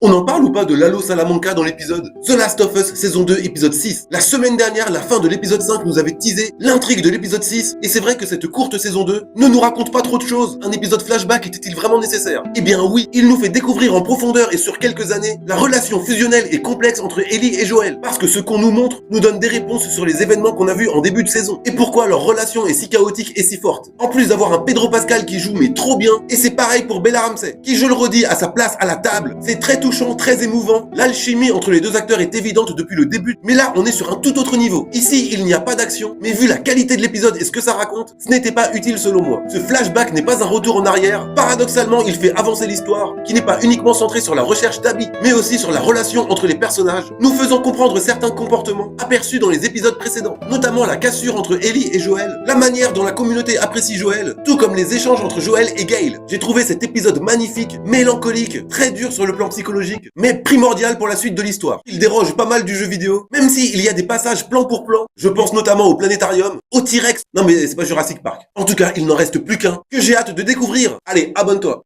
On en parle ou pas de Lalo Salamanca dans l'épisode The Last of Us saison 2 épisode 6? La semaine dernière, la fin de l'épisode 5 nous avait teasé l'intrigue de l'épisode 6 et c'est vrai que cette courte saison 2 ne nous raconte pas trop de choses. Un épisode flashback était-il vraiment nécessaire? Eh bien oui, il nous fait découvrir en profondeur et sur quelques années la relation fusionnelle et complexe entre Ellie et Joel. Parce que ce qu'on nous montre nous donne des réponses sur les événements qu'on a vus en début de saison et pourquoi leur relation est si chaotique et si forte. En plus d'avoir un Pedro Pascal qui joue mais trop bien, et c'est pareil pour Bella Ramsey qui, je le redis, a sa place à la table. C'est très touchant, très émouvant. L'alchimie entre les deux acteurs est évidente depuis le début. Mais là, on est sur un tout autre niveau. Ici, il n'y a pas d'action, mais vu la qualité de l'épisode et ce que ça raconte, ce n'était pas utile selon moi. Ce flashback n'est pas un retour en arrière. Paradoxalement, il fait avancer l'histoire, qui n'est pas uniquement centrée sur la recherche d'Abby, mais aussi sur la relation entre les personnages, nous faisant comprendre certains comportements aperçus dans les épisodes précédents, notamment la cassure entre Ellie et Joel, la manière dont la communauté apprécie Joel, tout comme les échanges entre Joel et Gail. J'ai trouvé cet épisode magnifique, mélancolique, très dur sur le plan psychologique, mais primordial pour la suite de l'histoire. Il déroge pas mal du jeu vidéo, même s'il y a des passages plan pour plan. Je pense notamment au planétarium, au T-Rex. Non mais c'est pas Jurassic Park. En tout cas, il n'en reste plus qu'un, que j'ai hâte de découvrir. Allez, abonne-toi.